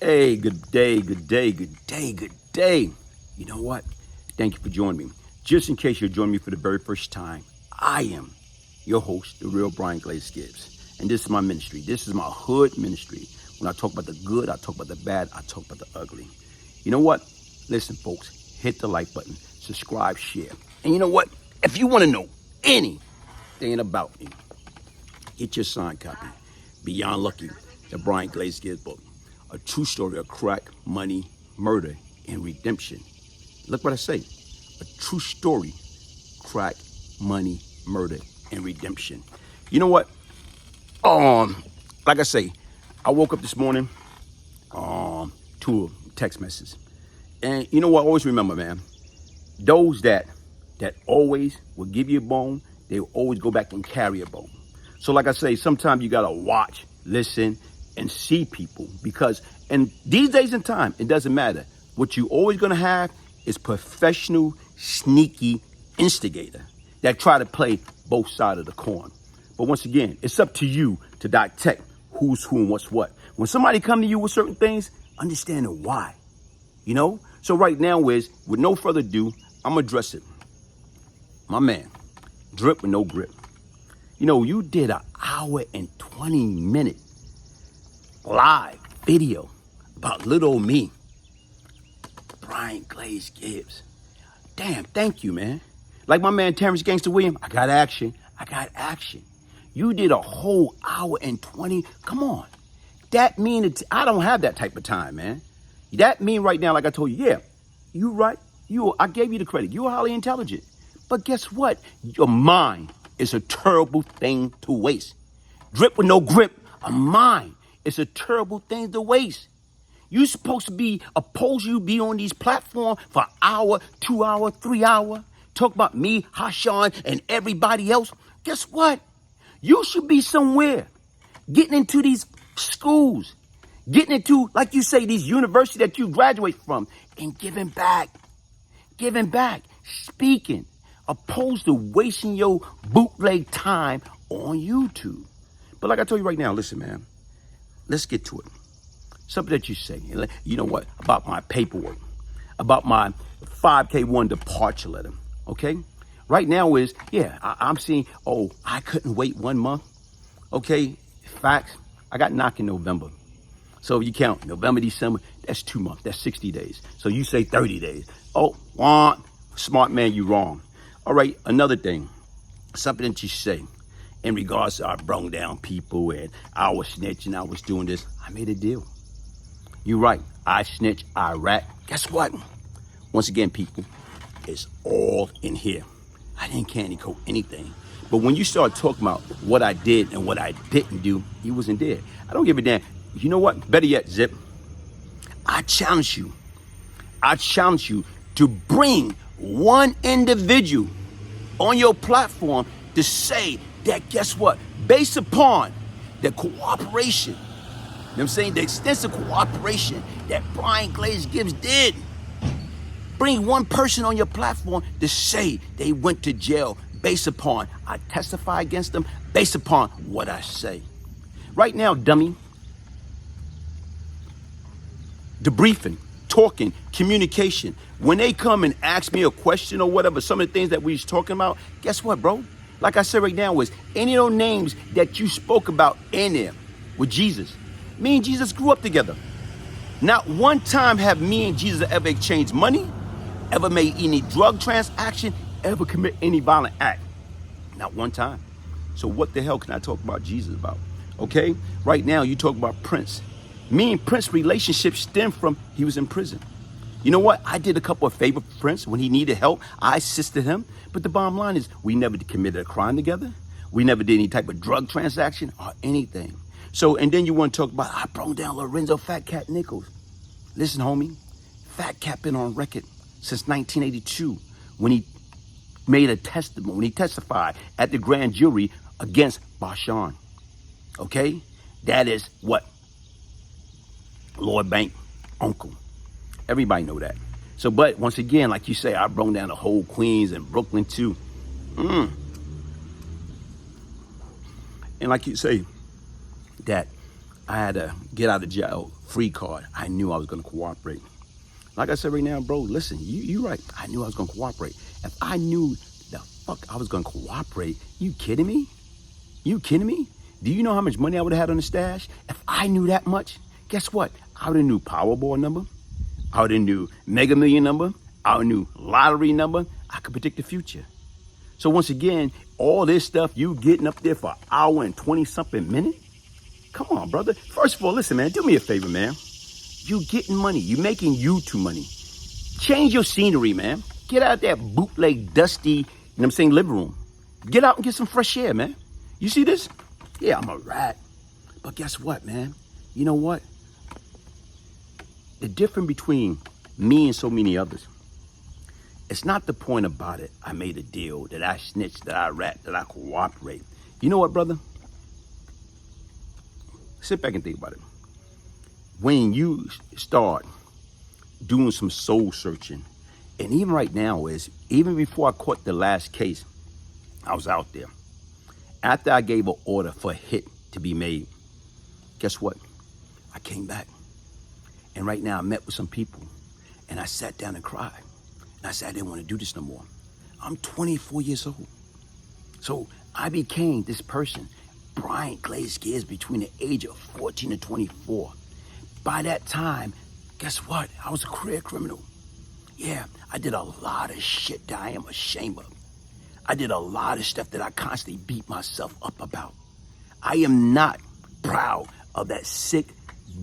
Hey, good day, good day, good day, good day. You know what? Thank you for joining me. Just in case you're joining me for the very first time, I am your host, the real Glaze Gibbs. And this is my ministry. This is my hood ministry. When I talk about the good, I talk about the bad, I talk about the ugly. You know what? Listen, folks, hit the like button, subscribe, share. And you know what? If you want to know anything about me, get your signed copy. Beyond Lucky, the Glaze Gibbs book. A true story of crack, money, murder, and redemption. Look what I say. A true story, crack, money, murder, and redemption. You know what? Like I say, I woke up this morning to a text message. And you know what? Always remember, man, those that always will give you a bone, they will always go back and carry a bone. So like I say, sometimes you gotta watch, listen, and see people, because in these days and time, it doesn't matter. What you always gonna have is professional, sneaky instigator that try to play both sides of the coin. But once again, it's up to you to detect who's who and what's what. When somebody come to you with certain things, understanding why, you know? So right now is, with no further ado, I'm gonna address it. My man, Drip with no grip. You know, you did an hour and 20 minute live video about little old me, Bryant Glaze Gibbs. Damn, thank you, man. Like my man Terrence Gangster William, I got action. You did a whole hour and 20. Come on. That mean I don't have that type of time, man. That mean right now, like I told you, yeah, you right. I gave you the credit. You're highly intelligent. But guess what? Your mind is a terrible thing to waste. Drip with no grip, a mind. It's a terrible thing to waste. You supposed to be on these platforms for an hour, 2 hours, 3 hours. Talk about me, Hashan, and everybody else. Guess what? You should be somewhere getting into these schools, getting into, like you say, these universities that you graduate from, and giving back, speaking, opposed to wasting your bootleg time on YouTube. But like I told you right now, listen, man. Let's get to it. Something that you say, you know what, about my paperwork, about my 5K1 departure letter, okay? Right now is, yeah, I'm seeing, I couldn't wait 1 month, okay? Facts, I got knocked in November. So if you count November, December, that's 2 months, that's 60 days. So you say 30 days. Smart man, you wrong. All right, another thing, something that you say. In regards to our brung down people and I was snitching, I was doing this, I made a deal. You're right, I snitch, I rat. Guess what? Once again, people, it's all in here. I didn't candy coat anything. But when you start talking about what I did and what I didn't do, you wasn't there. I don't give a damn. You know what? Better yet, Zip, I challenge you to bring one individual on your platform to say that, guess what, based upon the cooperation, you know what I'm saying, the extensive cooperation that Bryant Glaze Gibbs did, bring one person on your platform to say they went to jail based upon, I testify against them, based upon what I say. Right now, dummy, debriefing, talking, communication, when they come and ask me a question or whatever, some of the things that we was talking about, guess what, bro? Like I said right now, was any of those names that you spoke about in there with Jesus. Me and Jesus grew up together. Not one time have me and Jesus ever exchanged money, ever made any drug transaction, ever commit any violent act. Not one time. So what the hell can I talk about Jesus about? Okay? Right now, you talk about Prince. Me and Prince relationship stemmed from he was in prison. You know what? I did a couple of favors for Prince when he needed help. I assisted him. But the bottom line is we never committed a crime together. We never did any type of drug transaction or anything. So, and then you want to talk about, I brought down Lorenzo Fat Cat Nichols. Listen, homie, Fat Cat been on record since 1982 when he made a testimony, when he testified at the grand jury against Bashan. Okay? That is what? Lloyd Bank uncle. Everybody know that. So, but once again, like you say, I brought down the whole Queens and Brooklyn too. And like you say, that I had a get out of jail free card. I knew I was gonna cooperate. Like I said right now, bro, listen, you right. I knew I was gonna cooperate. If I knew the fuck I was gonna cooperate, you kidding me? You kidding me? Do you know how much money I would have had on the stash? If I knew that much, guess what? I would have knew Powerball number. I would have knew Mega Million number. I would have knew lottery number. I could predict the future. So once again, all this stuff, you getting up there for an hour and 20-something minutes? Come on, brother. First of all, listen, man, do me a favor, man. You getting money. You making YouTube money. Change your scenery, man. Get out that bootleg, dusty, you know what I'm saying, living room. Get out and get some fresh air, man. You see this? Yeah, I'm a rat. But guess what, man? You know what? The difference between me and so many others, it's not the point about it. I made a deal, that I snitched, that I rat, that I cooperate. You know what, brother? Sit back and think about it. When you start doing some soul searching, and even right now even before I caught the last case, I was out there. After I gave an order for a hit to be made, guess what? I came back. And right now I met with some people and I sat down and cried. And I said, I didn't want to do this no more. I'm 24 years old. So I became this person, Bryant Glaze Gibbs, between the age of 14 and 24. By that time, guess what? I was a career criminal. Yeah, I did a lot of shit that I am ashamed of. I did a lot of stuff that I constantly beat myself up about. I am not proud of that sick,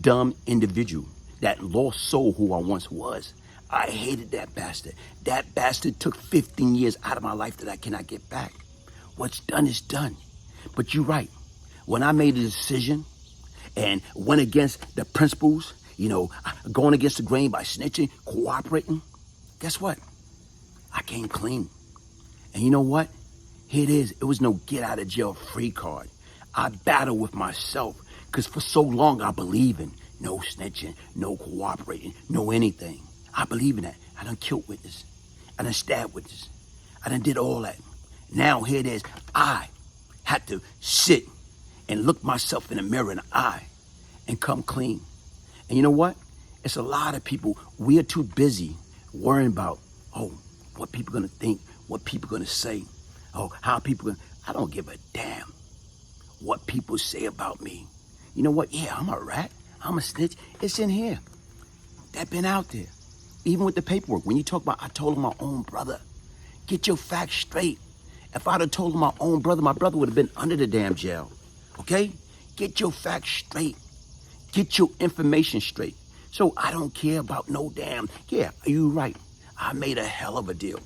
dumb individual, that lost soul who I once was. I hated that bastard. That bastard took 15 years out of my life that I cannot get back. What's done is done. But you're right. When I made a decision and went against the principles, you know, going against the grain by snitching, cooperating, guess what? I came clean. And you know what? Here it is. It was no get out of jail free card. I battled with myself because for so long I believe in no snitching, no cooperating, no anything. I believe in that. I done killed witness. I done stabbed witness. I done did all that. Now here it is. I had to sit and look myself in the mirror in the eye and come clean. And you know what? It's a lot of people, we are too busy worrying about, oh, what people gonna think, what people gonna say, oh, how people gonna, I don't give a damn what people say about me. You know what? Yeah, I'm a rat. I'm a snitch. It's in here. That been out there. Even with the paperwork, when you talk about, I told him my own brother, get your facts straight. If I'd have told him my brother would have been under the damn jail. Okay? Get your facts straight. Get your information straight. So I don't care about no damn, yeah, you right. I made a hell of a deal.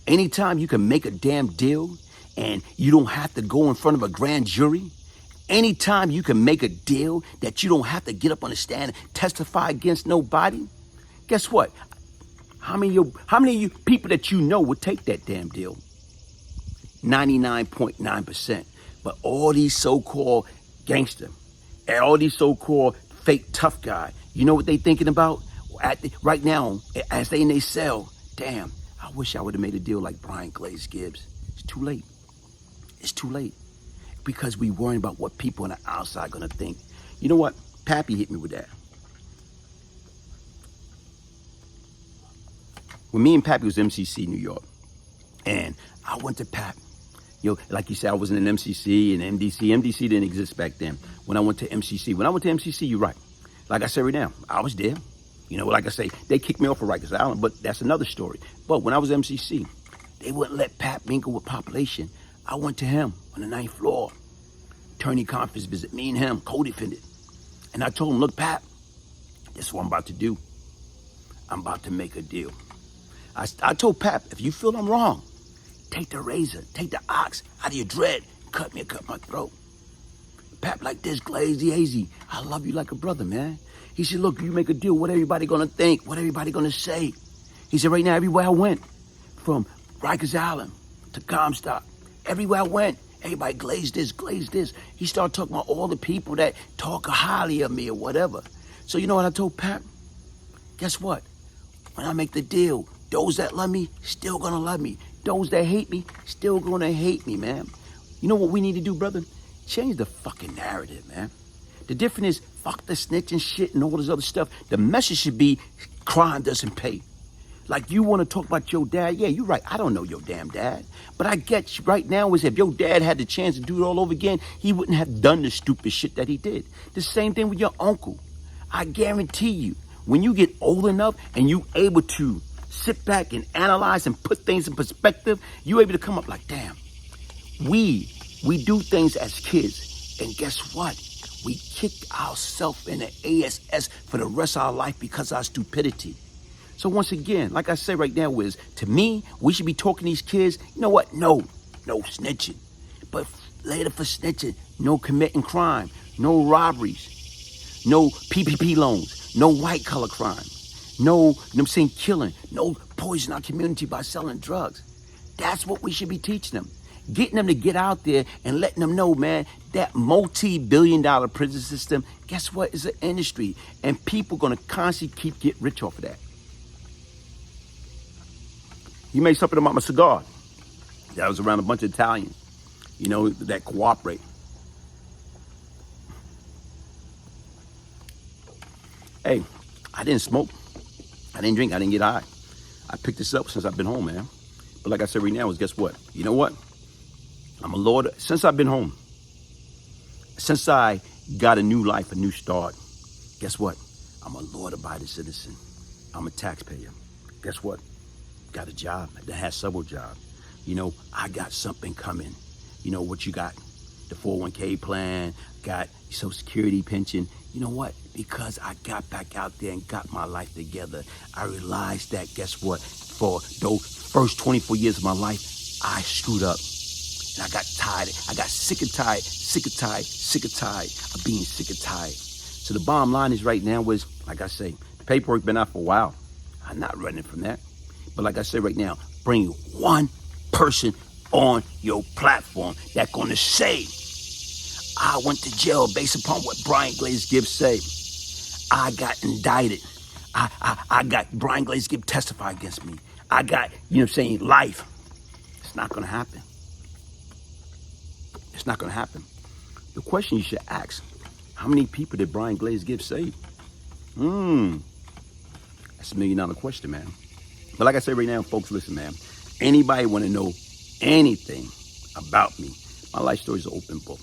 Anytime you can make a damn deal and you don't have to go in front of a grand jury, anytime you can make a deal that you don't have to get up on the stand and testify against nobody, guess what? How many of you people that you know would take that damn deal? 99.9%. But all these so-called gangster, and all these so-called fake tough guy, you know what they thinking about? Right now, as they in their cell, damn, I wish I would have made a deal like Bryant Glaze Gibbs. It's too late. It's too late. Because we worrying about what people on the outside gonna think. You know what? Pappy hit me with that. When me and Pappy was MCC New York, and I went to Pap. You know, like you said, I was in an MCC and MDC. MDC didn't exist back then. When I went to MCC, you're right. Like I said right now, I was there. You know, like I say, they kicked me off of Rikers Island, but that's another story. But when I was MCC, they wouldn't let Pap mingle with population. I went to him on the 9th floor. Attorney conference visit, me and him, co-defendant. And I told him, look, Pap, this is what I'm about to do. I'm about to make a deal. I told Pap, if you feel I'm wrong, take the razor, take the ox out of your dread, cut my throat. Pap like this, glazy, I love you like a brother, man. He said, look, you make a deal, what everybody gonna think, what everybody gonna say. He said, right now, everywhere I went, from Rikers Island to Comstock, everywhere I went, everybody glazed this. He started talking about all the people that talk highly of me or whatever. So you know what I told Pap? Guess what? When I make the deal, those that love me, still gonna love me. Those that hate me, still gonna hate me, man. You know what we need to do, brother? Change the fucking narrative, man. The difference is, fuck the snitching shit and all this other stuff. The message should be, crime doesn't pay. Like, you want to talk about your dad? Yeah, you're right. I don't know your damn dad. But I get you right now is if your dad had the chance to do it all over again, he wouldn't have done the stupid shit that he did. The same thing with your uncle. I guarantee you, when you get old enough and you able to sit back and analyze and put things in perspective, you able to come up like, damn, we do things as kids. And guess what? We kick ourselves in the ass for the rest of our life because of our stupidity. So once again, like I say right now is, to me, we should be talking to these kids, you know what? No snitching. But later for snitching, no committing crime, no robberies, no PPP loans, no white collar crime, no, killing, no poison our community by selling drugs. That's what we should be teaching them. Getting them to get out there and letting them know, man, that multi-billion-dollar prison system, guess what, is an industry. And people gonna constantly keep getting rich off of that. He made something about my cigar. That was around a bunch of Italians, that cooperate. Hey, I didn't smoke. I didn't drink. I didn't get high. I picked this up since I've been home, man. But like I said right now, is guess what? You know what? I'm a Lord. Since I've been home, since I got a new life, a new start, guess what? I'm a law-abiding citizen. I'm a taxpayer. Guess what? Got a job that has several jobs. I got something coming. What you got? The 401k plan, got Social Security pension. You know what? Because I got back out there and got my life together, I realized that, guess what? For those first 24 years of my life, I screwed up. And I got tired. I got sick and tired of being sick and tired. So the bottom line is right now is, like I say, the paperwork been out for a while. I'm not running from that. But like I said right now, bring one person on your platform that's going to say, I went to jail based upon what Glaze Gibbs said. I got indicted. I got Glaze Gibbs testify against me. I got, life. It's not going to happen. It's not going to happen. The question you should ask, how many people did Glaze Gibbs save? That's $1 million question, man. But like I say right now, folks, listen, man. Anybody want to know anything about me, my life story is an open book.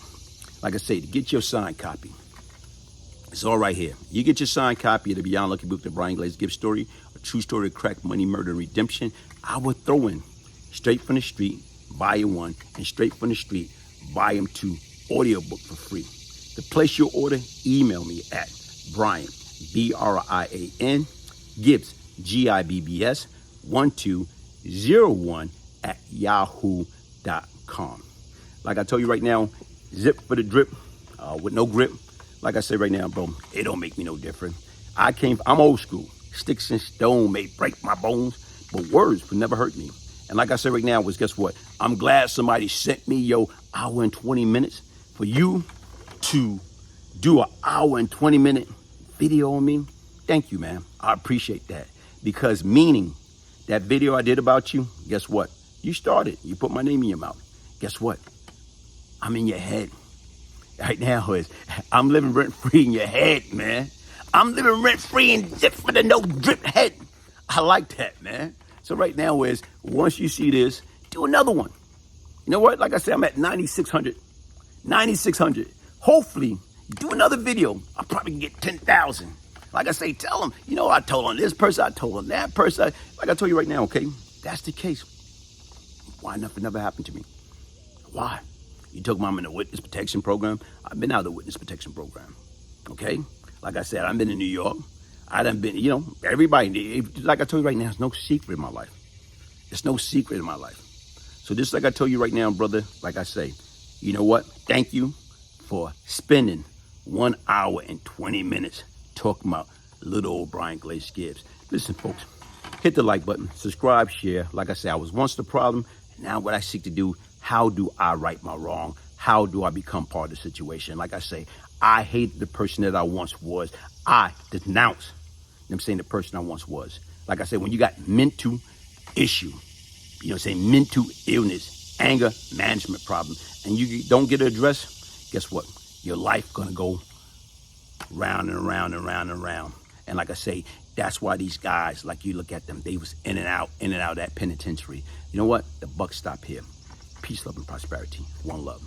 Like I say, to get your signed copy, it's all right here. You get your signed copy of the Beyond Lucky Book, the Bryant Glaze Gibbs story, a true story of crack, money, murder, and redemption. I will throw in Straight from the Street, Volume 1, and Straight from the Street, Volume 2, audiobook for free. To place your order, email me at Bryant, Brian, Gibbs, Gibbs, 1201 at yahoo.com. Like I told you right now, zip for the drip, with no grip. Like I say right now, bro, it don't make me no different. I'm old school. Sticks and stone may break my bones, but words would never hurt me. And like I said right now, guess what? I'm glad somebody sent me your hour and 20 minutes. For you to do an hour and 20 minute video on me, thank you, man. I appreciate that. Because meaning that video I did about you, guess what? You started. You put my name in your mouth. Guess what? I'm in your head. Right now, I'm living rent-free in your head, man. I'm living rent-free in zip for the no drip head. I like that, man. So right now once you see this, do another one. You know what? Like I said, I'm at 9,600. 9,600. Hopefully, do another video. I'll probably get 10,000. Like I say, tell them, I told on this person, I told on that person. Like I told you right now, okay? That's the case. Why nothing never happened to me? Why? You took mom in the witness protection program. I've been out of the witness protection program, okay? Like I said, I've been in New York. I done been, everybody, like I told you right now, there's no secret in my life. There's no secret in my life. So just like I told you right now, brother, like I say, you know what? Thank you for spending 1 hour and 20 minutes talking about little old Bryant Glaze Gibbs. Listen, folks, hit the like button, subscribe, share. Like I said, I was once the problem. Now what I seek to do, how do I right my wrong? How do I become part of the situation? Like I say, I hate the person that I once was. I denounce, the person I once was. Like I said, when you got mental issue, mental illness, anger management problem, and you don't get it addressed, guess what? Your life gonna go round and around and round and round. And like I say, that's why these guys, like you look at them, they was in and out of that penitentiary. You know what? The buck stopped here. Peace, love, and prosperity. One love.